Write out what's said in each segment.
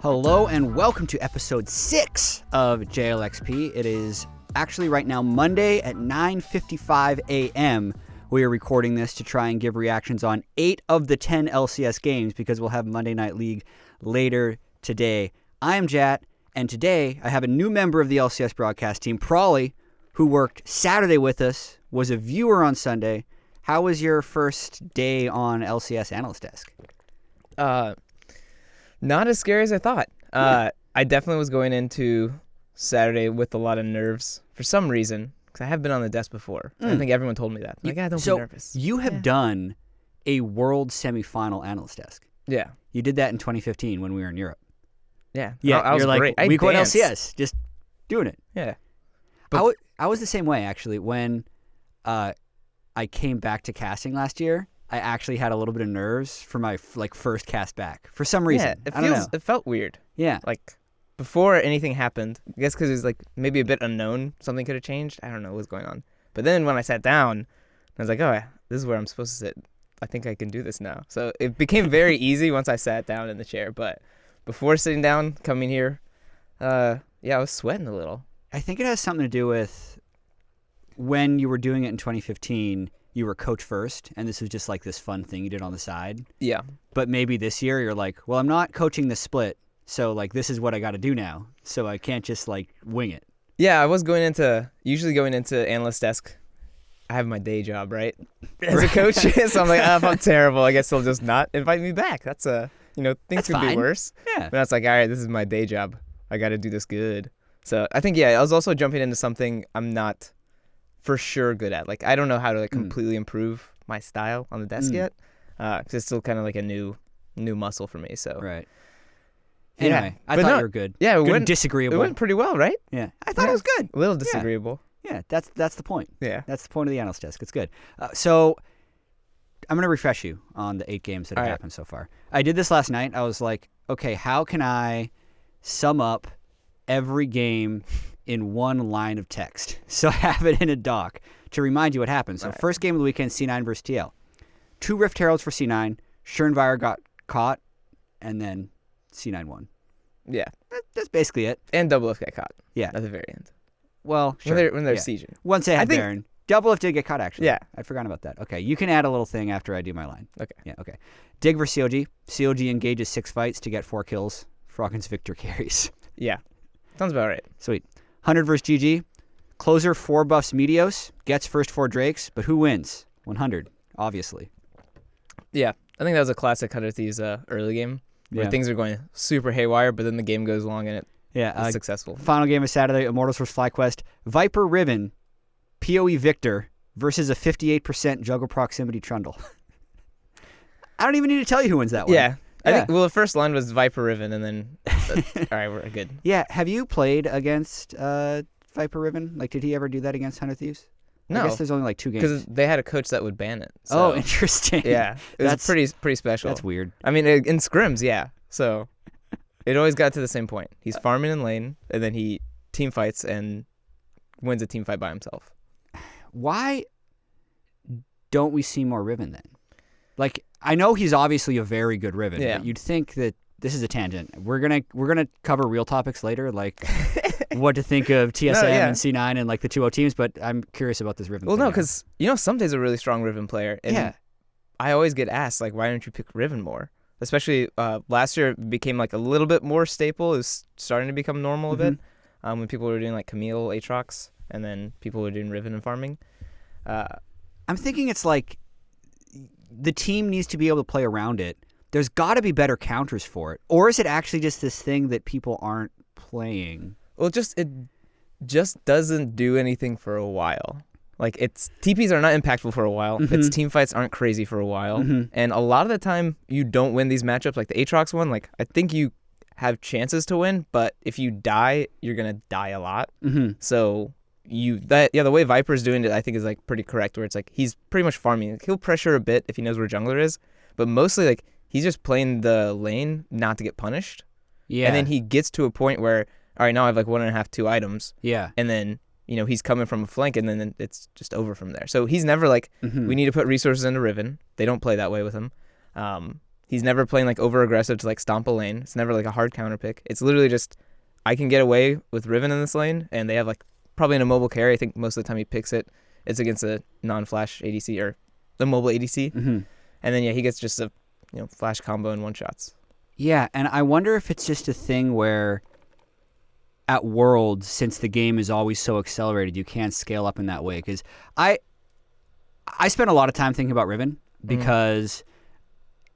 Hello and welcome to episode 6 of JLXP. It is actually right now Monday at 9:55 a.m. We are recording this to try and give reactions on 8 of the 10 LCS games because we'll have Monday Night League later today. I am Jat, and today I have a new member of the LCS broadcast team, pr0lly, who worked Saturday with us, was a viewer on Sunday. How was your first day on LCS Analyst Desk? Not as scary as I thought. I definitely was going into Saturday with a lot of nerves for some reason, because I have been on the desk before. I think everyone told me that. Don't be nervous. You have done a world semifinal Analyst Desk. Yeah. You did that in 2015 when we were in Europe. Yeah. Yeah, I was you're like, great. week one LCS, just doing it. Yeah. I was the same way, actually. When I came back to casting last year, I actually had a little bit of nerves for my first cast back for some reason. Yeah, it felt weird. Yeah. Like, before anything happened, I guess because it was like maybe a bit unknown, something could have changed. I don't know what was going on. But then when I sat down, I was like, oh, this is where I'm supposed to sit. I think I can do this now. So it became very easy once I sat down in the chair. But before sitting down, coming here, I was sweating a little. I think it has something to do with when you were doing it in 2015, you were coach first, and this was just like this fun thing you did on the side. Yeah. But maybe this year you're like, well, I'm not coaching the split, so like this is what I got to do now. So I can't just like wing it. Yeah, I was usually going into Analyst Desk. I have my day job, right? As a coach. So I'm like, if I'm terrible, I guess they'll just not invite me back. That's things could be worse. Yeah. But it's like, all right, this is my day job. I got to do this good. So I think, I was also jumping into something I'm not for sure good at. Like, I don't know how to completely improve my style on the desk yet, because it's still kind of like a new muscle for me. So right. Anyway, I thought you were good. Yeah, disagreeable. It went pretty well, right? Yeah, I thought it was good. A little disagreeable. Yeah, that's the point. Yeah, that's the point of the Analyst Desk. It's good. So I'm gonna refresh you on the 8 games that have happened so far. I did this last night. I was like, okay, how can I sum up every game in one line of text? So I have it in a doc to remind you what happened. So first game of the weekend, C9 versus TL. 2 Rift Heralds for C9. Schernweier got caught, and then C9 won. Yeah. That's basically it. And Double F got caught. Yeah. At the very end. Well, sure. When they're sieging. Once they had Baron. Double F did get caught, actually. Yeah. I'd forgotten about that. Okay, you can add a little thing after I do my line. Okay. Yeah, okay. Dig versus COG. COG engages 6 fights to get 4 kills. Froggen's Victor carries. Yeah. Sounds about right. Sweet. 100 versus GG. Closer 4 buffs Meteos. Gets first 4 Drakes. But who wins? 100, obviously. Yeah. I think that was a classic 100 Thieves early game where things are going super haywire, but then the game goes along and it's successful. Final game of Saturday, Immortals vs FlyQuest. Viper Riven, PoE Victor versus a 58% juggle proximity Trundle. I don't even need to tell you who wins that one. Yeah. I think, the first line was Viper Riven, and then, all right, we're good. Yeah. Have you played against Viper Riven? Like, did he ever do that against 100 Thieves? No. I guess there's only 2 games. Because they had a coach that would ban it. So. Oh, interesting. Yeah. It was pretty special. That's weird. I mean, in scrims, yeah. So it always got to the same point. He's farming in lane, and then he team fights and wins a team fight by himself. Why don't we see more Riven then? Like, I know he's obviously a very good Riven, but you'd think that this is a tangent. We're gonna cover real topics later, like what to think of TSM and C9 and like the 2-0 teams, but I'm curious about this Riven. Well, no, because Something's a really strong Riven player, and I always get asked like, why don't you pick Riven more? Especially last year, it became like a little bit more staple. It was starting to become normal a bit when people were doing like Camille, Aatrox, and then people were doing Riven and farming. I'm thinking it's like the team needs to be able to play around it. There's got to be better counters for it. Or is it actually just this thing that people aren't playing? Well, it just doesn't do anything for a while. Like, TPs are not impactful for a while. Its team fights aren't crazy for a while. And a lot of the time, you don't win these matchups. Like the Aatrox one, like, I think you have chances to win, but if you die, you're going to die a lot. So the way Viper's doing it, I think, is like pretty correct, where it's like he's pretty much farming. Like, he'll pressure a bit if he knows where jungler is, but mostly like he's just playing the lane not to get punished. Yeah. And then he gets to a point where, all right, now I have like 1.5, 2 items. Yeah. And then he's coming from a flank, and then it's just over from there. So he's never like, we need to put resources into Riven. They don't play that way with him. He's never playing like over aggressive to like stomp a lane. It's never like a hard counter pick. It's literally just I can get away with Riven in this lane, and they have like probably an immobile carry. I think most of the time he picks it. It's against a non-flash ADC or the mobile ADC, and then he gets just a flash combo and one shots. Yeah, and I wonder if it's just a thing where at Worlds, since the game is always so accelerated, you can't scale up in that way. Because I spent a lot of time thinking about Riven because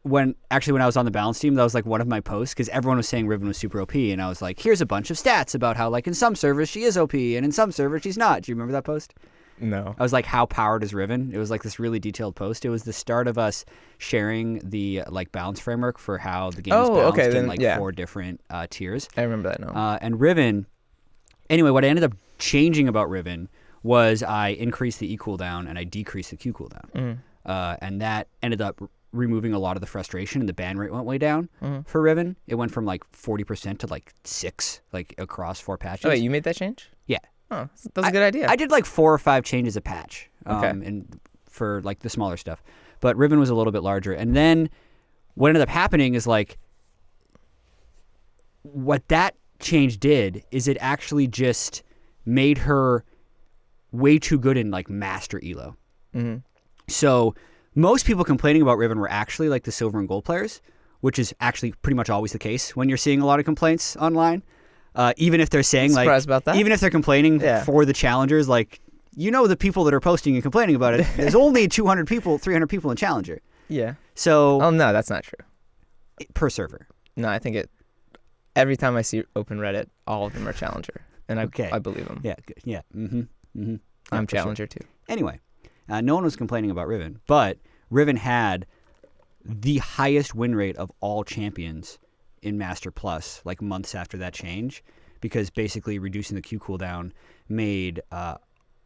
when I was on the balance team, that was like one of my posts because everyone was saying Riven was super OP, and I was like, here's a bunch of stats about how like in some servers she is OP and in some servers she's not. Do you remember that post? No. I was like, how powered is Riven? It was like this really detailed post. It was the start of us sharing the like balance framework for how the game is balanced in like 4 different tiers. I remember that now. And Riven, anyway, what I ended up changing about Riven was I increased the E cooldown and I decreased the Q cooldown. And that ended up removing a lot of the frustration, and the ban rate went way down for Riven. It went from like 40% to like 6, like across 4 patches. Oh, wait, you made that change? Yeah. Oh, that's a good idea. I did like 4 or 5 changes a patch and for like the smaller stuff. But Riven was a little bit larger. And then what ended up happening is like what that change did is it actually just made her way too good in like master elo. So most people complaining about Riven were actually like the silver and gold players, which is actually pretty much always the case when you're seeing a lot of complaints online. Even if they're saying like, about that. Even if they're complaining for the challengers, like, the people that are posting and complaining about it, there's only 200 people, 300 people in Challenger. Yeah. So. Oh, no, that's not true. Per server. No, I think every time I see open Reddit, all of them are Challenger. And I believe them. Yeah. Good. Yeah. I'm Challenger too. Anyway, no one was complaining about Riven, but Riven had the highest win rate of all champions in Master Plus, like months after that change, because basically reducing the Q cooldown made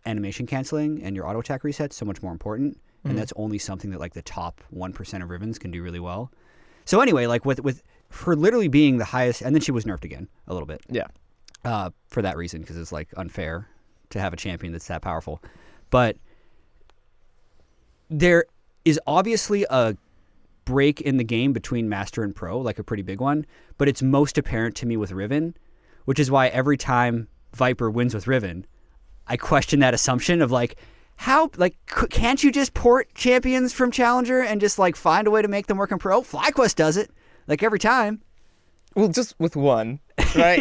animation canceling and your auto attack reset so much more important, and that's only something that like the top 1% of Rivens can do really well. So anyway, like with her literally being the highest, and then she was nerfed again a little bit. Yeah. For that reason, because it's like unfair to have a champion that's that powerful, but there is obviously a break in the game between Master and Pro, like a pretty big one, but it's most apparent to me with Riven, which is why every time Viper wins with Riven, I question that assumption of like, how, like, can't you just port champions from Challenger and just like find a way to make them work in Pro? FlyQuest does it, like every time. Well, just with one, right?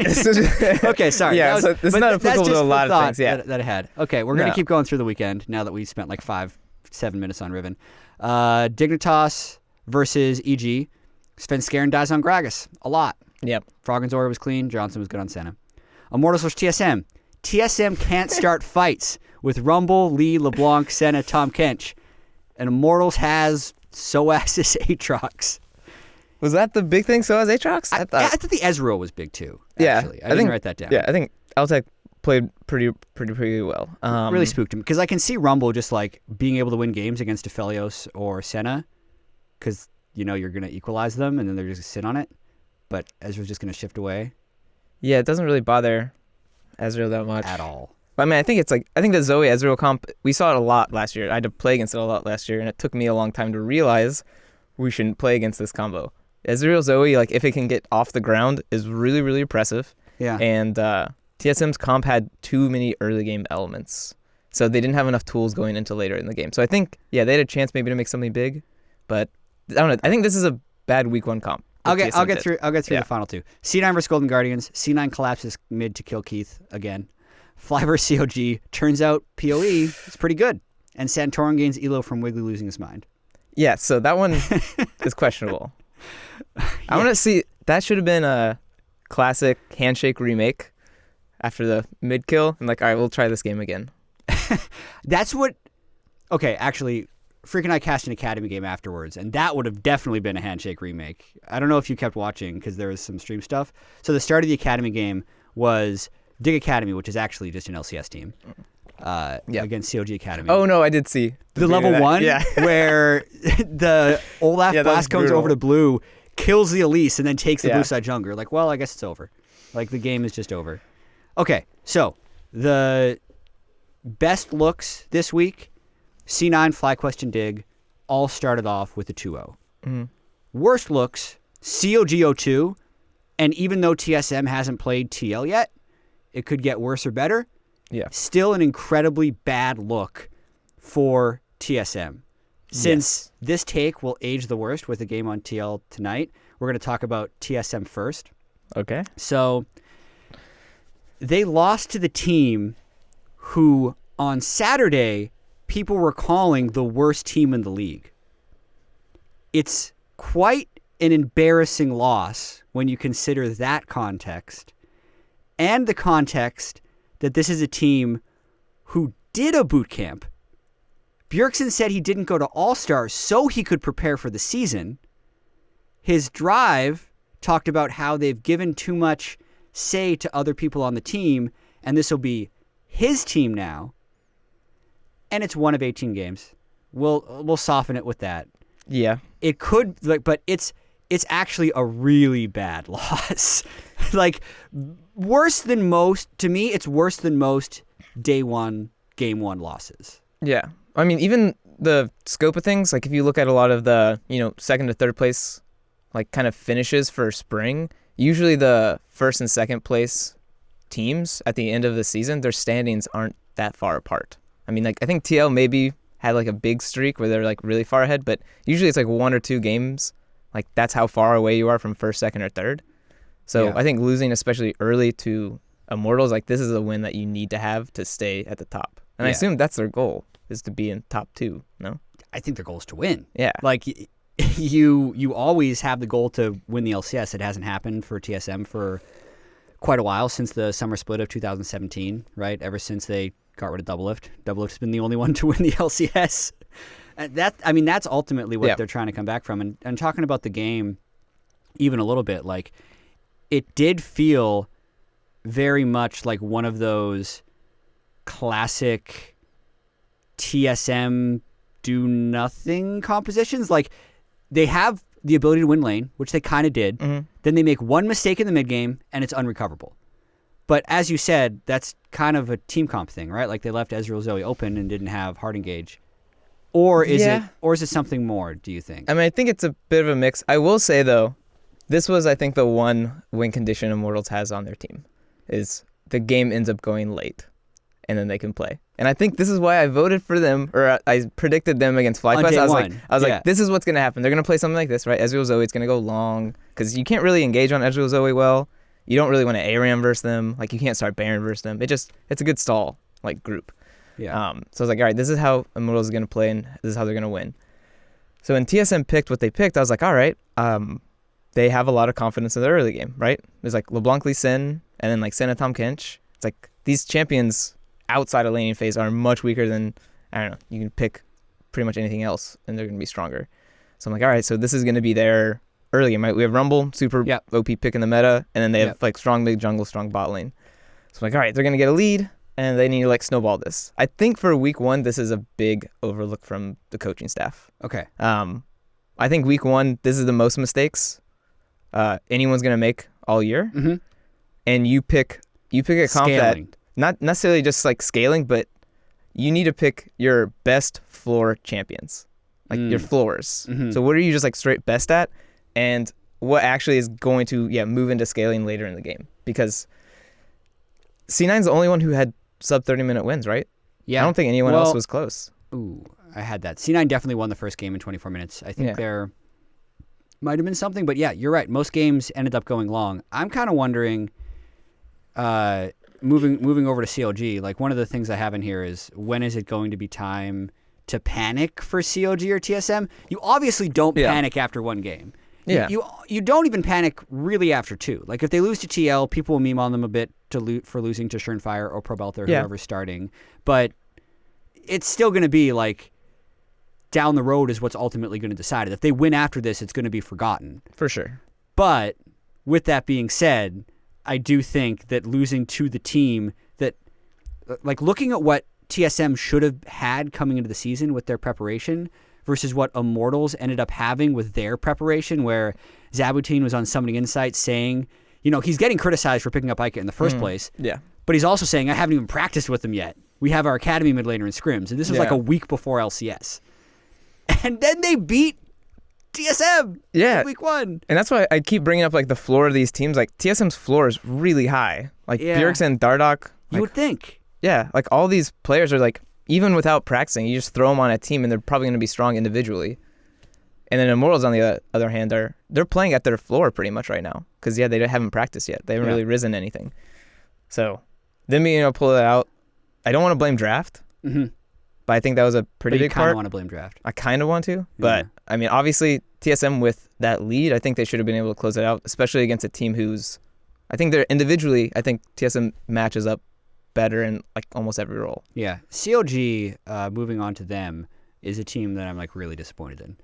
Okay, sorry. Yeah, so it's not applicable to a lot of things. Yeah, that I had. Okay, we're gonna keep going through the weekend now that we spent like 5-7 minutes on Riven. Dignitas versus EG. Svenskeren dies on Gragas. A lot. Yep. Froggen's aura was clean. Johnson was good on Senna. Immortals versus TSM. TSM can't start fights with Rumble, Lee, LeBlanc, Senna, Tom Kench. And Immortals has Soas's Aatrox. Was that the big thing, Soas Aatrox? I thought the Ezreal was big too, actually. Yeah. I didn't write that down. Yeah, I think Altec played pretty well. Really spooked him. Because I can see Rumble just like being able to win games against Aphelios or Senna. Because, you're going to equalize them and then they're just going to sit on it. But Ezreal's just going to shift away. Yeah, it doesn't really bother Ezreal that much. At all. But I mean, I think the Zoe Ezreal comp, we saw it a lot last year. I had to play against it a lot last year, and it took me a long time to realize we shouldn't play against this combo. Ezreal Zoe, like if it can get off the ground, is really, really impressive. Yeah. And TSM's comp had too many early game elements. So they didn't have enough tools going into later in the game. So I think, they had a chance maybe to make something big, but I don't know. I think this is a bad week 1 comp. I'll get through the final 2. C9 versus Golden Guardians. C9 collapses mid to kill Keith again. Fly versus COG. Turns out PoE is pretty good. And Santorin gains elo from Wiggly losing his mind. Yeah, so that one is questionable. I want to see, that should have been a classic handshake remake after the mid kill. I'm like, all right, we'll try this game again. That's what, okay, actually, Freak and I cast an Academy game afterwards, and that would have definitely been a handshake remake. I don't know if you kept watching because there was some stream stuff. So the start of the Academy game was Dig Academy, which is actually just an LCS team, against COG Academy. Oh, no, I did see. The level 1 where the Olaf blast comes over to blue, kills the Elise, and then takes the blue side jungler. Like, well, I guess it's over. Like, the game is just over. Okay, so the best looks this week, C9, FlyQuest, and Dig, all started off with a 2-0. worst looks, COGO2, and even though TSM hasn't played TL yet, it could get worse or better. Yeah. Still an incredibly bad look for TSM. Since this take will age the worst with a game on TL tonight, we're going to talk about TSM first. Okay. So they lost to the team who on Saturday people were calling the worst team in the league. It's quite an embarrassing loss when you consider that context and the context that this is a team who did a boot camp. Bjergsen said he didn't go to All-Stars so he could prepare for the season. His drive talked about how they've given too much say to other people on the team, and this will be his team now. And it's one of 18 games. We'll soften it with that. Yeah. It could, but it's actually a really bad loss. Worse than most. To me, it's worse than most day one, game one losses. Yeah. I mean, even the scope of things, like if you look at a lot of the, second to third place, kind of finishes for spring, usually the first and second place teams at the end of the season, their standings aren't that far apart. I mean, I think TL maybe had a big streak where they're really far ahead, but usually it's 1 or 2 games. That's how far away you are from first, second, or third. So yeah. I think losing, especially early to Immortals, this is a win that you need to have to stay at the top. And I assume that's their goal, is to be in top 2, no? I think their goal is to win. Yeah. You always have the goal to win the LCS. It hasn't happened for TSM for quite a while, since the summer split of 2017, right? Ever since they got rid of Doublelift. Doublelift's been the only one to win the LCS. That's ultimately what they're trying to come back from. And talking about the game even a little bit, it did feel very much like one of those classic TSM do-nothing compositions. They have the ability to win lane, which they kind of did. Mm-hmm. Then they make one mistake in the mid-game, and it's unrecoverable. But as you said, that's kind of a team comp thing, right? They left Ezreal Zoe open and didn't have hard engage. Or is it something more, do you think? I mean, I think it's a bit of a mix. I will say, though, this was, I think, the one win condition Immortals has on their team, is the game ends up going late, and then they can play. And I think this is why I voted for them, or I predicted them against FlyQuest. I was like, this is what's going to happen. They're going to play something like this, right? Ezreal Zoe, it's going to go long, because you can't really engage on Ezreal Zoe well. You don't really want to ARAM versus them. You can't start Baron versus them. It's a good stall, group. Yeah. So I was like, all right, this is how Immortals is going to play, and this is how they're going to win. So when TSM picked what they picked, I was like, all right, they have a lot of confidence in the early game, right? There's LeBlanc Lee Sin, and then Senna Tom Kench. It's these champions outside of laning phase are much weaker than, I don't know, you can pick pretty much anything else, and they're going to be stronger. So I'm like, all right, so this is going to be their early game, right? We have Rumble, super OP pick in the meta, and then they have strong mid jungle, strong bot lane. So I'm like, all right, they're going to get a lead, and they need to snowball this. I think for week 1, this is a big overlook from the coaching staff. Okay. I think week 1, this is the most mistakes anyone's going to make all year. Mm-hmm. And you pick a comp scaling. That, not necessarily just scaling, but you need to pick your best floor champions, your floors. Mm-hmm. So what are you just straight best at? And what actually is going to move into scaling later in the game? Because C9's the only one who had sub 30-minute wins, right? Yeah. I don't think anyone else was close. Ooh, I had that. C9 definitely won the first game in 24 minutes. I think there might have been something, but you're right. Most games ended up going long. I'm kind of wondering, moving over to CLG, one of the things I have in here is, when is it going to be time to panic for CLG or TSM? You obviously don't panic after one game. Yeah. You don't even panic really after 2. If they lose to TL, people will meme on them a bit for losing to Schernfire or Probelter, whoever's starting. But it's still going to be down the road is what's ultimately going to decide it. If they win after this, it's going to be forgotten. For sure. But with that being said, I do think that losing to the team that, looking at what TSM should have had coming into the season with their preparation versus what Immortals ended up having with their preparation, where Zabutin was on Summoning Insights saying, he's getting criticized for picking up Ica in the first place. Yeah. But he's also saying, I haven't even practiced with them yet. We have our Academy mid laner in scrims. And this was a week before LCS. And then they beat TSM. Yeah. Week 1. And that's why I keep bringing up like the floor of these teams. Like TSM's floor is really high. Like Bjergsen, Dardoch. You would think. Yeah, like all these players are like, even without practicing, you just throw them on a team and they're probably going to be strong individually. And then Immortals, on the other hand, they're playing at their floor pretty much right now. Because, they haven't practiced yet. They haven't really risen anything. So, them being able to pull it out, I don't want to blame draft. Mm-hmm. But I think that was a pretty big part. I kind of want to blame draft. I kind of want to. But, I mean, obviously, TSM with that lead, I think they should have been able to close it out, especially against a team who's, I think they're individually, I think TSM matches up better in like almost every role. Yeah. CLG, moving on to them, is a team that I'm like really disappointed in.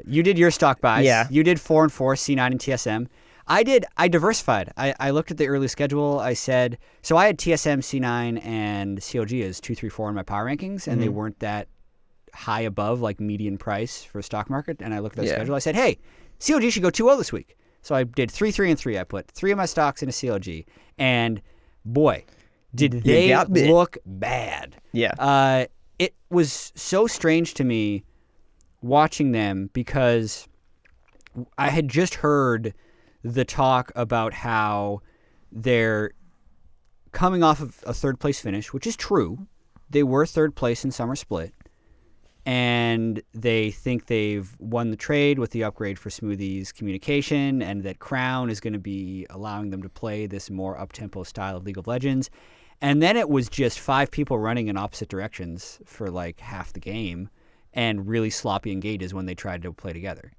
You did your stock buys. Yeah. You did 4 and 4, C9 and TSM. I diversified. I looked at the early schedule. I said, so I had TSM, C9, and CLG as 2, 3, 4 in my power rankings, and they weren't that high above like median price for stock market. And I looked at the schedule. I said, hey, CLG should go 2-0 this week. So I did 3, 3, and 3. I put 3 of my stocks into CLG. And boy, did they look bad. Yeah. It was so strange to me watching them because I had just heard the talk about how they're coming off of a third place finish, which is true. They were third place in Summer Split, and they think they've won the trade with the upgrade for Smoothie's communication, and that Crown is going to be allowing them to play this more up-tempo style of League of Legends. And then it was just 5 people running in opposite directions for like half the game, and really sloppy engages when they tried to play together.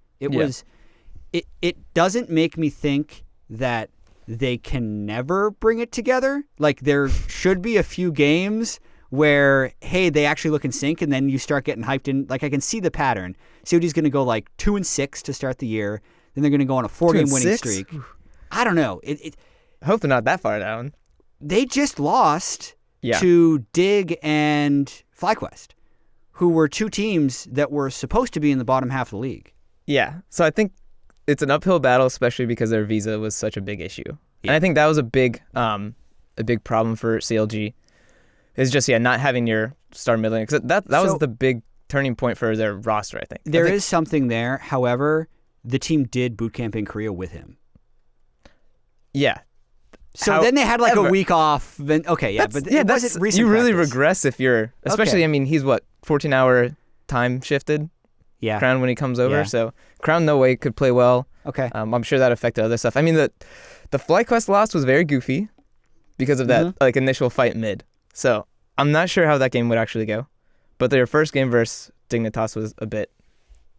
It doesn't make me think that they can never bring it together. Like there should be a few games where, hey, they actually look in sync, and then you start getting hyped in. Like I can see the pattern. COD's going to go like 2 and 6 to start the year. Then they're going to go on a 4-game winning streak. I don't know. I hope they're not that far down. They just lost to Dig and FlyQuest, who were 2 teams that were supposed to be in the bottom half of the league. Yeah. So I think it's an uphill battle, especially because their visa was such a big issue. Yeah. And I think that was a big problem for CLG. Is just not having your star mid laner, because that was the big turning point for their roster. I think there is something there. However, the team did boot camp in Korea with him. Yeah. So then they had like a week off. Then but it wasn't recent. You really practice. regress if you're, especially. I mean, he's 14-hour time shifted. Yeah. Crown when he comes over, so Crown no way could play well. Okay. I'm sure that affected other stuff. I mean, the FlyQuest loss was very goofy because of that like initial fight mid. So I'm not sure how that game would actually go, but their first game versus Dignitas was a bit.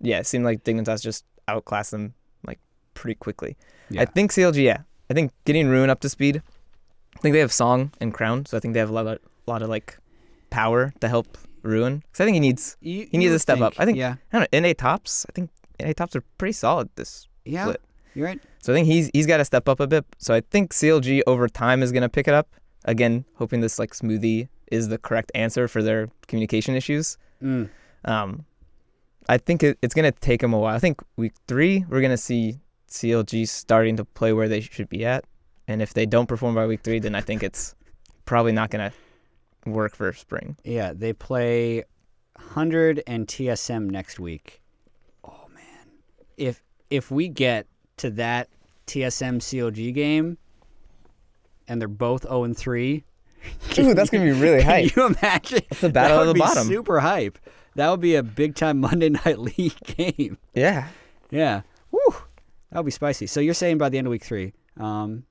Yeah, it seemed like Dignitas just outclassed them like pretty quickly. Yeah. I think CLG. I think getting Ruin up to speed. I think they have Song and Crown, so I think they have a lot of like power to help Ruin. Because I think he needs a step up. I think I don't know, NA tops. I think NA tops are pretty solid this split. You're right. So I think he's got to step up a bit. So I think CLG over time is gonna pick it up. Again, hoping this like Smoothie is the correct answer for their communication issues. I think it's gonna take them a while. I think week 3 we're gonna see CLG starting to play where they should be at, and if they don't perform by week 3, then I think it's probably not gonna work for spring. Yeah, they play 100 and TSM next week. Oh man, if we get to that TSM CLG game and they're both 0 and 3, ooh, that's gonna be really hype. Can you imagine? It's the battle of the bottom. Super hype. That would be a big time Monday Night League game. Yeah. Woo. That would be spicy. So you're saying by the end of week 3?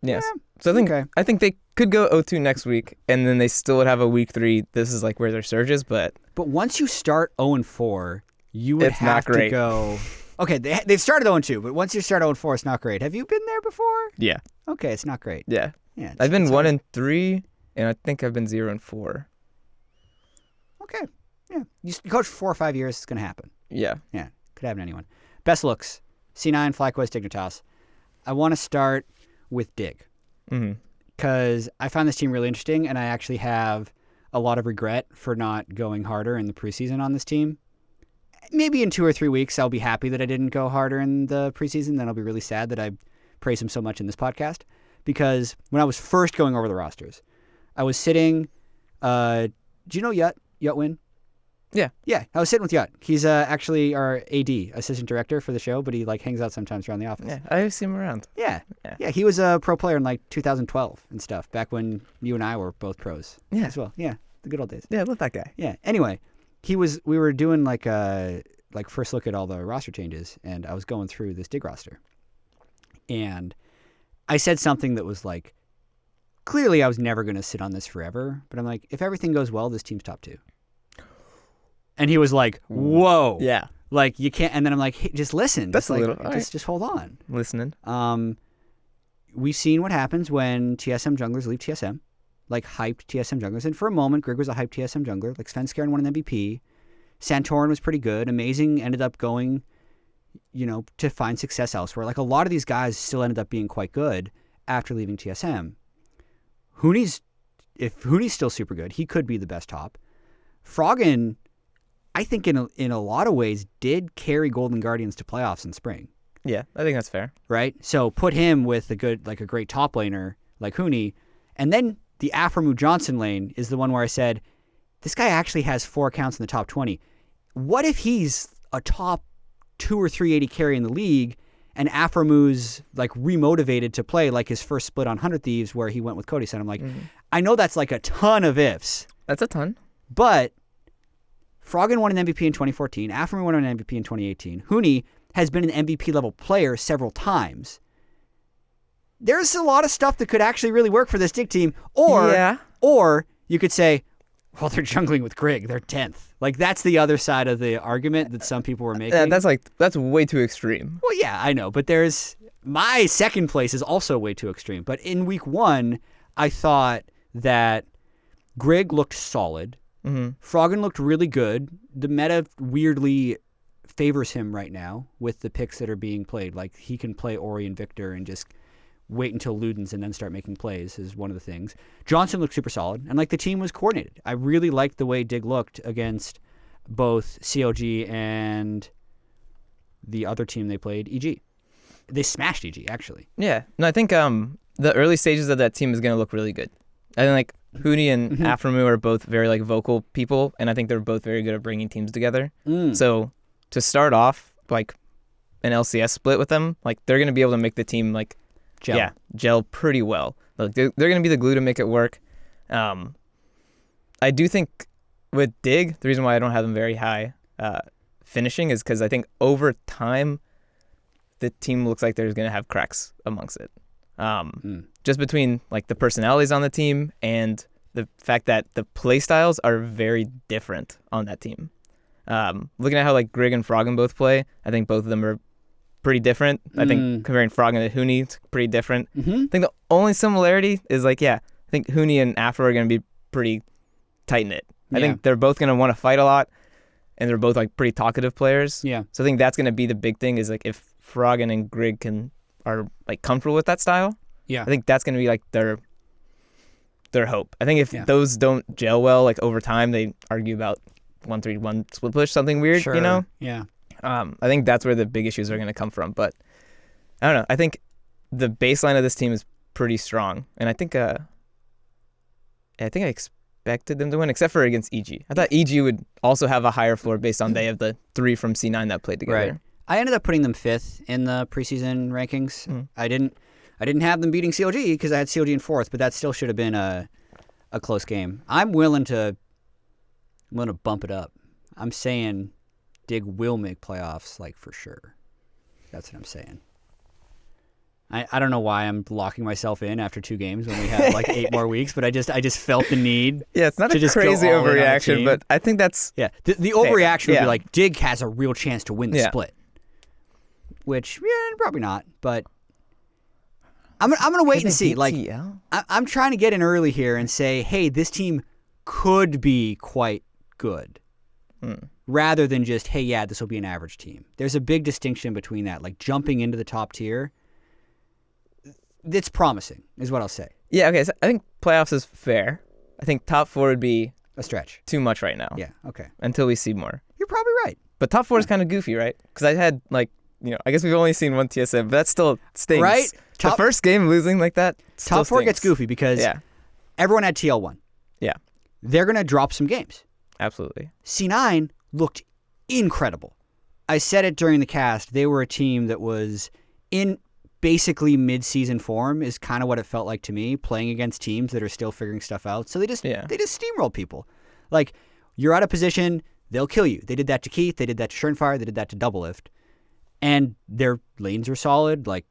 Yes. So I think they could go 0-2 next week, and then they still would have a week 3. This is like where their surge is, but once you start 0 and 4, you would have to go. Okay, they've started 0 and 2, but once you start 0 and 4, it's not great. Have you been there before? Yeah. Okay, it's not great. Yeah. I've been 1 and 3, and I think I've been 0 and 4. Okay. Yeah. You coach 4 or 5 years, it's gonna happen. Yeah. Yeah. Could happen to anyone. Best looks. C9, FlyQuest, Dignitas. I want to start with Dig. Because I find this team really interesting, and I actually have a lot of regret for not going harder in the preseason on this team. Maybe in 2 or 3 weeks, I'll be happy that I didn't go harder in the preseason. Then I'll be really sad that I praised him so much in this podcast. Because when I was first going over the rosters, I was sitting. Do you know Yutwin? Yeah, I was sitting with Yacht. He's actually our AD, assistant director for the show, but he like hangs out sometimes around the office. Yeah, I see him around. Yeah. He was a pro player in like 2012 and stuff, back when you and I were both pros as well. Yeah, the good old days. Yeah, I love that guy. Yeah. Anyway, we were doing like first look at all the roster changes, and I was going through this dig roster. And I said something that was like, clearly I was never going to sit on this forever, but I'm like, if everything goes well, this team's top 2. And he was like, whoa. Yeah. Like, you can't. And then I'm like, hey, just listen. That's like, a little. just hold on. Listening. We've seen what happens when TSM junglers leave TSM, like hyped TSM junglers. And for a moment, Grig was a hyped TSM jungler. Like, Svenskeren won an MVP. Santorin was pretty good. Amazing ended up going, to find success elsewhere. Like, a lot of these guys still ended up being quite good after leaving TSM. If Hooney's still super good, he could be the best top. Froggen, I think in a lot of ways, did carry Golden Guardians to playoffs in spring. Yeah, I think that's fair. Right? So put him with a great top laner like Hooney. And then the Aphelios Johnson lane is the one where I said, this guy actually has 4 accounts in the top 20. What if he's a top 2 or 3 AD carry in the league, and Aphelios like remotivated to play like his first split on 100 Thieves where he went with Cody? So I'm like, I know that's like a ton of ifs. That's a ton. But Froggen won an MVP in 2014. Aphelios won an MVP in 2018. Hooney has been an MVP level player several times. There's a lot of stuff that could actually really work for this dig team. Or you could say, well, they're jungling with Grig. They're 10th. Like, that's the other side of the argument that some people were making. That's way too extreme. Well, yeah, I know. But my second place is also way too extreme. But in week 1, I thought that Grig looked solid. Froggen looked really good. The meta weirdly favors him right now with the picks that are being played. Like, he can play Ori and Victor and just wait until Ludens and then start making plays is one of the things. Johnson looked super solid, and like the team was coordinated. I really liked the way Dig looked against both CLG and the other team they played, EG. They smashed EG, actually. Yeah. No, I think the early stages of that team is going to look really good. I think like Hooney and Aphelios are both very like vocal people, and I think they're both very good at bringing teams together. So to start off like an LCS split with them, like they're going to be able to make the team like gel pretty well. Like they're going to be the glue to make it work. I do think with Dig, the reason why I don't have them very high finishing is because I think over time the team looks like there's going to have cracks amongst it. Just between like the personalities on the team and the fact that the play styles are very different on that team. Looking at how like Grig and Froggen both play, I think both of them are pretty different. I think comparing Froggen to Hooney, it's pretty different. I think the only similarity is like, I think Hooney and Aphro are going to be pretty tight-knit. I think they're both going to want to fight a lot, and they're both like pretty talkative players. Yeah. So I think that's going to be the big thing is like if Froggen and Grig are like comfortable with that style, I think that's going to be like their hope. I think if those don't gel well, like over time, they argue about 1-3-1 split push, something weird, you know? Yeah. I think that's where the big issues are going to come from. But I don't know. I think the baseline of this team is pretty strong, and I think I expected them to win, except for against EG. I thought EG would also have a higher floor based on they have the 3 from C9 that played together. Right. I ended up putting them 5th in the preseason rankings. I didn't have them beating CLG because I had CLG in 4th, but that still should have been a close game. I'm willing to bump it up. I'm saying Dig will make playoffs, like for sure. That's what I'm saying. I don't know why I'm locking myself in after 2 games when we have like 8 more weeks, but I just felt the need. Yeah, it's not a crazy overreaction, but I think that's the overreaction would be like Dig has a real chance to win the split, which probably not. But I'm gonna wait and see. Like I'm trying to get in early here and say, hey, this team could be quite good. Rather than just, hey, this will be an average team. There's a big distinction between that. Like jumping into the top tier, it's promising, is what I'll say. Yeah, okay. So I think playoffs is fair. I think top 4 would be a stretch. Too much right now. Yeah, okay. Until we see more. You're probably right. But top 4 is kind of goofy, right? Because I had like, I guess we've only seen 1 TSM, but that still stings. Right? The first game losing like that top 4 stings. gets goofy because everyone had TL1. Yeah. They're going to drop some games. Absolutely. C9 looked incredible. I said it during the cast. They were a team that was in basically mid-season form is kind of what it felt like to me, playing against teams that are still figuring stuff out. So they just steamroll people. Like, you're out of position, they'll kill you. They did that to Keith, they did that to Schernfire, they did that to Doublelift. And their lanes are solid. Like,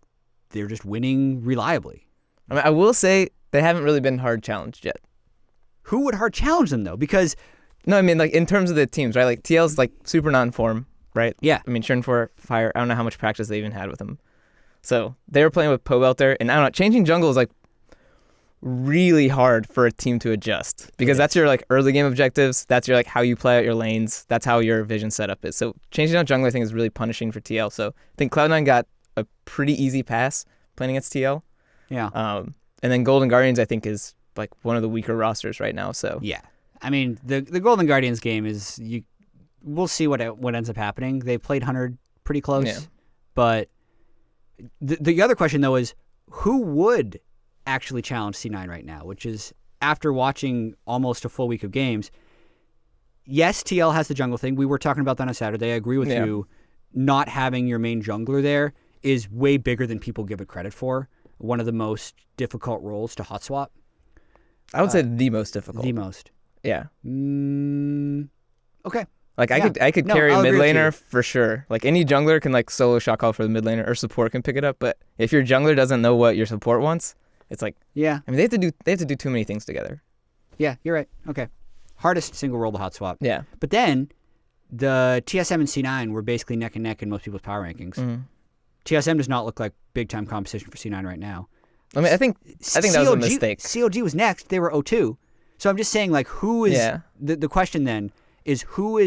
they're just winning reliably. I mean, I will say they haven't really been hard challenged yet. Who would hard challenge them, though? Because... No, I mean, like, in terms of the teams, right? Like, TL's, like, super non-form, right? Yeah. I mean, Schernfire, I don't know how much practice they even had with him. So they were playing with Pobelter, and I don't know, changing jungle is like really hard for a team to adjust because that's your like early game objectives. That's your like how you play out your lanes. That's how your vision setup is. So changing out jungle I think is really punishing for TL. So I think Cloud9 got a pretty easy pass playing against TL. Yeah. And then Golden Guardians I think is like one of the weaker rosters right now. So yeah, I mean the Golden Guardians game is we'll see what ends up happening. They played 100 pretty close, but. The other question, though, is who would actually challenge C9 right now, which is after watching almost a full week of games, yes, TL has the jungle thing. We were talking about that on Saturday. I agree with you. Not having your main jungler there is way bigger than people give it credit for. One of the most difficult roles to hot swap. I would say the most difficult. The most. Yeah. Okay. Like I could carry a mid laner for sure. Like any jungler can like solo shot call for the mid laner or support can pick it up. But if your jungler doesn't know what your support wants, it's like I mean they have to do too many things together. Yeah, you're right. Okay. Hardest single role to hot swap. Yeah. But then the TSM and C9 were basically neck and neck in most people's power rankings. Mm-hmm. TSM does not look like big time competition for C9 right now. I mean I think that was a mistake. COG was next. They were 0-2. So I'm just saying like who is the question then is who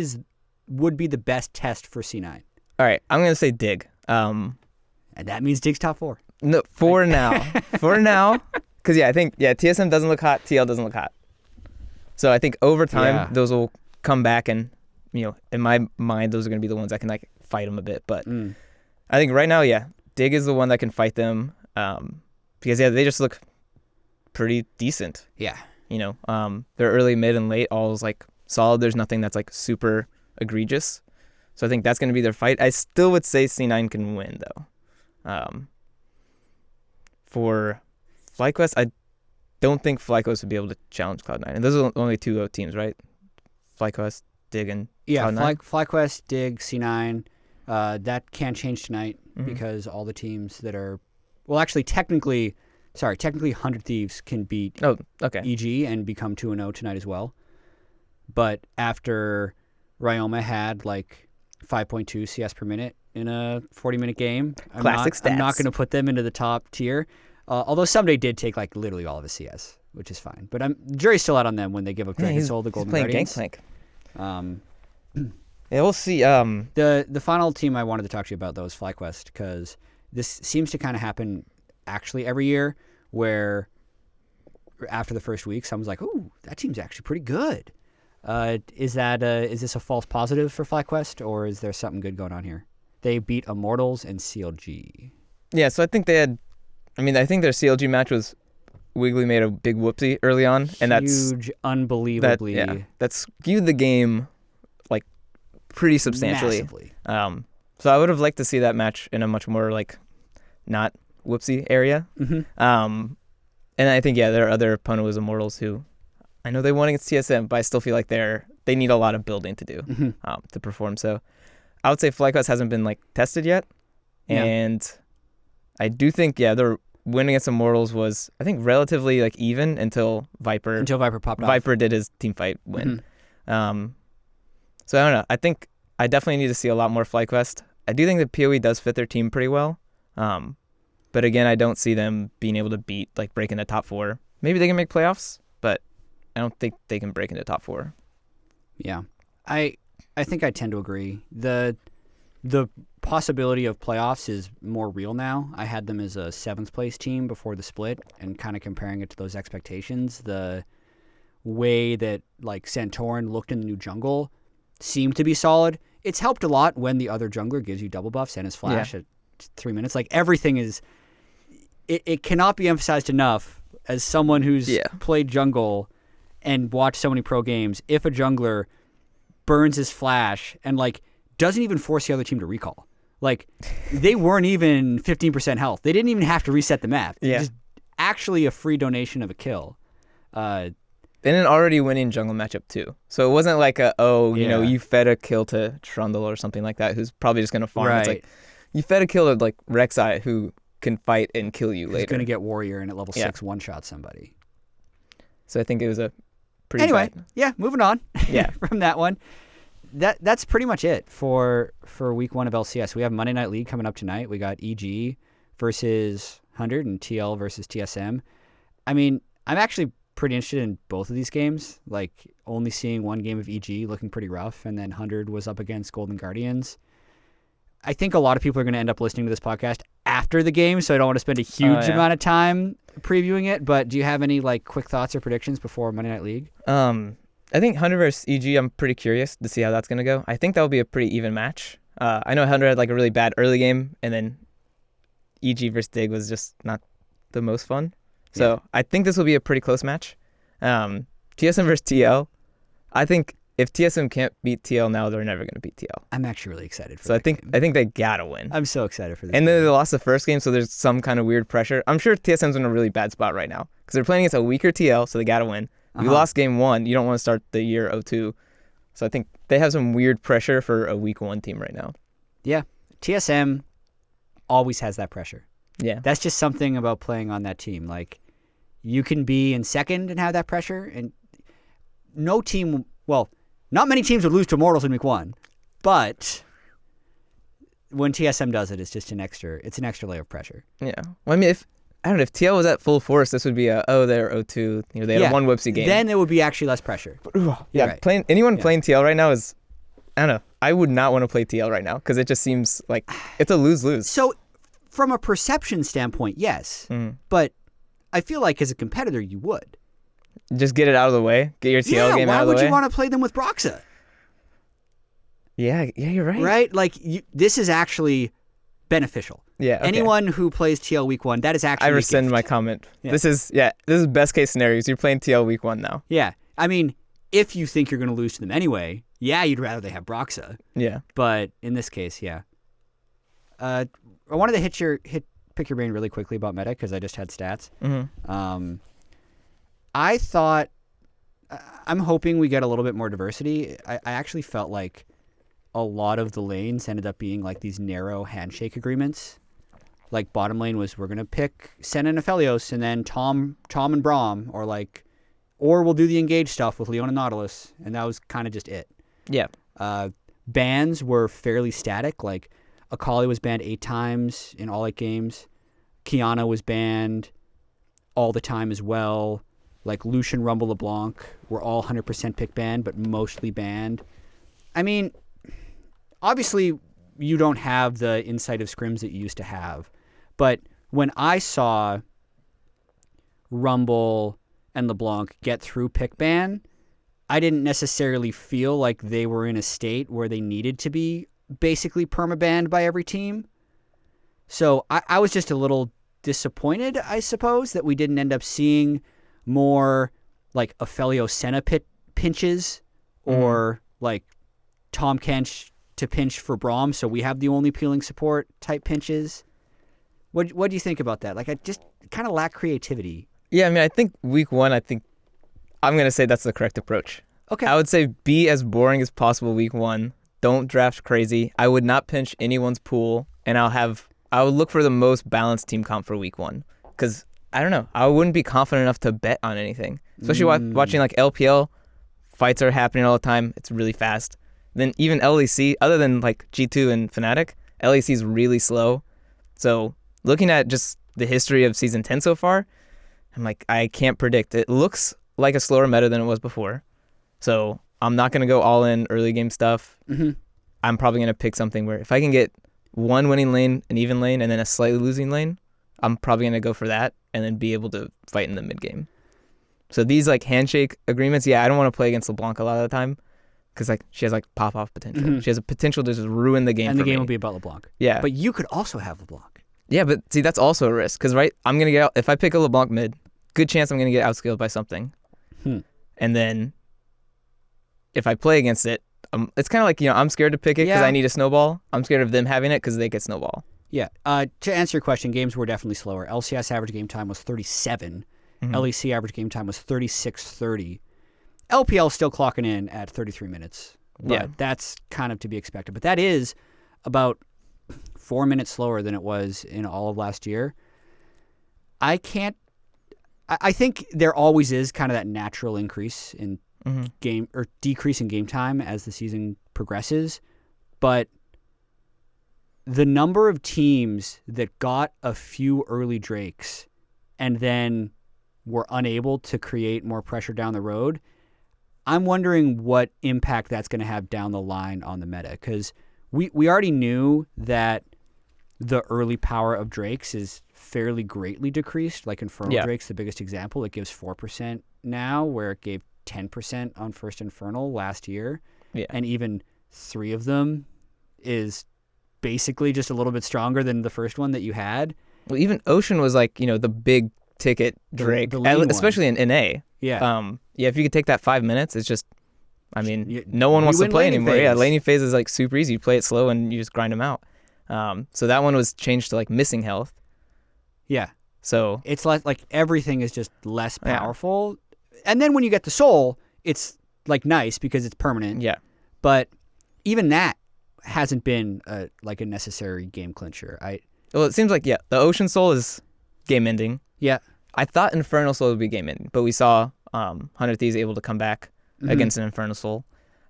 would be the best test for C9? All right, I'm going to say Dig. And that means Dig's top 4. No, for now. For now. Because, I think, TSM doesn't look hot, TL doesn't look hot. So I think over time, those will come back and, in my mind, those are going to be the ones that can, like, fight them a bit. But I think right now, Dig is the one that can fight them because, they just look pretty decent. Yeah. Their early, mid, and late all is, like, solid. There's nothing that's like super egregious. So I think that's going to be their fight. I still would say C9 can win though. For FlyQuest, I don't think FlyQuest would be able to challenge Cloud9. And those are only 2 teams, right? FlyQuest, Dig, and Cloud9. FlyQuest, Dig, C9. That can change tonight because all the teams that are technically 100 Thieves can beat EG and become 2-0 tonight as well. But after Ryoma had like 5.2 CS per minute in a 40-minute game, I'm not going to put them into the top tier. Although someday did take like literally all of his CS, which is fine. But the jury's still out on them when they give up Dragon's Soul, the Golden Guardians. Gangplank. We'll see. The final team I wanted to talk to you about though is FlyQuest because this seems to kind of happen actually every year where after the first week someone's like, "Ooh, that team's actually pretty good." Is this a false positive for FlyQuest, or is there something good going on here? They beat Immortals and CLG. Yeah, so I think their CLG match was Wiggly made a big whoopsie early on, and that's huge, unbelievably. That skewed the game like pretty substantially. Massively. So I would have liked to see that match in a much more like not whoopsie area. Mm-hmm. And I think their other opponent was Immortals, who I know they won against TSM, but I still feel like they need a lot of building to do to perform. So I would say FlyQuest hasn't been like tested yet, and I do think their win against Immortals was I think relatively like even until Viper popped off. Viper did his team fight win. Mm-hmm. So I don't know. I think I definitely need to see a lot more FlyQuest. I do think that PoE does fit their team pretty well, but again, I don't see them being able to break into top 4. Maybe they can make playoffs, but I don't think they can break into top 4. Yeah. I think I tend to agree. The possibility of playoffs is more real now. I had them as a 7th place team before the split and kind of comparing it to those expectations. The way that like Santorin looked in the new jungle seemed to be solid. It's helped a lot when the other jungler gives you double buffs and his flash at 3 minutes. Like everything is it cannot be emphasized enough as someone who's played jungle and watched so many pro games. If a jungler burns his flash and like doesn't even force the other team to recall. Like they weren't even 15% health. They didn't even have to reset the map. Yeah. Just actually a free donation of a kill. In an already winning jungle matchup too. So it wasn't like you fed a kill to pr0lly or something like that, who's probably just gonna farm. Right. It's like you fed a kill to like Rek'Sai, who can fight and kill you later. He's gonna get warrior and at level 6 one-shot somebody. So I think it was a pretty Anyway, bad. yeah, moving on. Yeah. From that one. That's pretty much it for week 1 of LCS. We have Monday Night League coming up tonight. We got EG versus 100 and TL versus TSM. I mean, I'm actually pretty interested in both of these games. Like, only seeing one game of EG looking pretty rough, and then 100 was up against Golden Guardians. I think a lot of people are going to end up listening to this podcast after the game, so I don't want to spend a huge amount of time previewing it. But do you have any like quick thoughts or predictions before Monday Night League? I think 100 versus EG, I'm pretty curious to see how that's going to go. I think that will be a pretty even match. I know 100 had like a really bad early game, and then EG versus Dig was just not the most fun. So I think this will be a pretty close match. TSM versus TL, I think if TSM can't beat TL now, they're never going to beat TL. I'm actually really excited for that. So I think they got to win. I'm so excited for this. And then they lost the first game, so there's some kind of weird pressure. I'm sure TSM's in a really bad spot right now because they're playing against a weaker TL, so they got to win. You lost game 1. You don't want to start the year 0-2. So I think they have some weird pressure for a week 1 team right now. Yeah. TSM always has that pressure. Yeah. That's just something about playing on that team. Like, you can be in second and have that pressure, and not many teams would lose to Immortals in week 1, but when TSM does it, it's just an extra layer of pressure. Yeah. Well, I mean, if TL was at full force, this would be they're 0-2. They had a one whoopsie game. Then it would be actually less pressure. Right. Playing TL right now is, I don't know. I would not want to play TL right now because it just seems like it's a lose-lose. So, from a perception standpoint, yes, but I feel like as a competitor, you would just get it out of the way. Get your TL game out of the way. Why would you want to play them with Broxa? Yeah, you're right. Right? Like, this is actually beneficial. Yeah. Okay. Anyone who plays TL week 1, that is actually I rescind my comment. Yeah. This is best case scenarios. You're playing TL week 1 now. Yeah. I mean, if you think you're going to lose to them anyway, you'd rather they have Broxa. Yeah. But in this case, yeah. I wanted to pick your brain really quickly about meta because I just had stats. Mm-hmm. I thought, I'm hoping we get a little bit more diversity. I actually felt like a lot of the lanes ended up being like these narrow handshake agreements. Like bottom lane was, we're going to pick Senna and Aphelios, and then Tom and Braum, or we'll do the engage stuff with Leon and Nautilus, and that was kind of just it. Yeah. Bans were fairly static. Like Akali was banned 8 times in all 8 games. Kiana was banned all the time as well. Like Lucian, Rumble, LeBlanc were all 100% pick banned, but mostly banned. I mean, obviously you don't have the insight of scrims that you used to have, but when I saw Rumble and LeBlanc get through pick ban, I didn't necessarily feel like they were in a state where they needed to be basically permabanned by every team. So I was just a little disappointed, I suppose, that we didn't end up seeing more like Aphelios Senna pinches or like Tom Kench to pinch for Braum, so we have the only peeling support type pinches. What do you think about that? Like, I just kind of lack creativity. Yeah, I mean, I think week 1, I'm going to say that's the correct approach. Okay. I would say be as boring as possible week 1. Don't draft crazy. I would not pinch anyone's pool, and I would look for the most balanced team comp for week 1. Because, I don't know, I wouldn't be confident enough to bet on anything. Especially watching like LPL, fights are happening all the time. It's really fast. Then even LEC, other than like G2 and Fnatic, LEC is really slow. So looking at just the history of Season 10 so far, I'm like, I can't predict. It looks like a slower meta than it was before. So I'm not going to go all in early game stuff. Mm-hmm. I'm probably going to pick something where if I can get one winning lane, an even lane, and then a slightly losing lane, I'm probably going to go for that and then be able to fight in the mid game. So these like handshake agreements, I don't want to play against LeBlanc a lot of the time because like she has like pop-off potential. Mm-hmm. She has a potential to just ruin the game and for the game me. will be about LeBlanc. Yeah. But you could also have LeBlanc. Yeah, but see, that's also a risk because, right, I'm going to get out. If I pick a LeBlanc mid, good chance I'm going to get outscaled by something. And then if I play against it, it's kind of like, I'm scared to pick it because Yeah. I need a snowball. I'm scared of them having it because they get snowball. Yeah. To answer your question, games were definitely slower. LCS average game time was 37. LEC average game time was 36:30. LPL still clocking in at 33 minutes. But that's kind of to be expected. But that is about 4 minutes slower than it was in all of last year. I think there always is kind of that natural increase in game or decrease in game time as the season progresses. But the number of teams that got a few early Drakes and then were unable to create more pressure down the road, I'm wondering what impact that's going to have down the line on the meta. Because we already knew that the early power of Drakes is fairly greatly decreased. Like Infernal Drake's the biggest example. It gives 4% now, where it gave 10% on First Infernal last year. Yeah. And even 3 of them is basically just a little bit stronger than the first one that you had. Well, even Ocean was like, the big ticket Drake, the lane especially in NA. Yeah. If you could take that 5 minutes, it's just, no one wants to play anymore. Phase. Yeah, laning phase is like super easy. You play it slow and you just grind them out. So that one was changed to like missing health. Yeah. So it's like everything is just less powerful. And then when you get the soul, it's like nice because it's permanent. Yeah. But even that hasn't been a necessary game clincher. Well, it seems like, the Ocean Soul is game ending. Yeah. I thought Infernal Soul would be game ending, but we saw 100 Thieves able to come back against an Infernal Soul.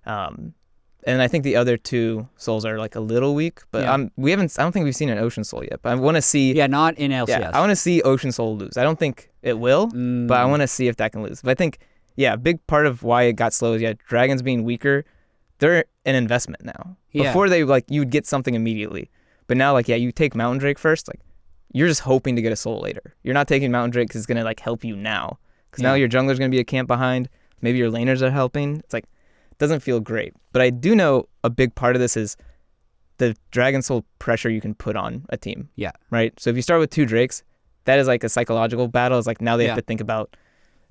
And I think the other 2 souls are like a little weak, but I don't think we've seen an Ocean Soul yet. But I want to see. Yeah, not in LCS. Yeah, I want to see Ocean Soul lose. I don't think it will, but I want to see if that can lose. But I think, a big part of why it got slow is dragons being weaker. They're an investment now. Yeah. Before they you would get something immediately, but now you take Mountain Drake first. You're just hoping to get a soul later. You're not taking Mountain Drake because it's gonna help you now. Because now your jungler's gonna be a camp behind. Maybe your laners are helping. It's doesn't feel great. But I do know a big part of this is the Dragon Soul pressure you can put on a team. Yeah. Right? So if you start with 2 Drakes, that is a psychological battle. It's now they have to think about,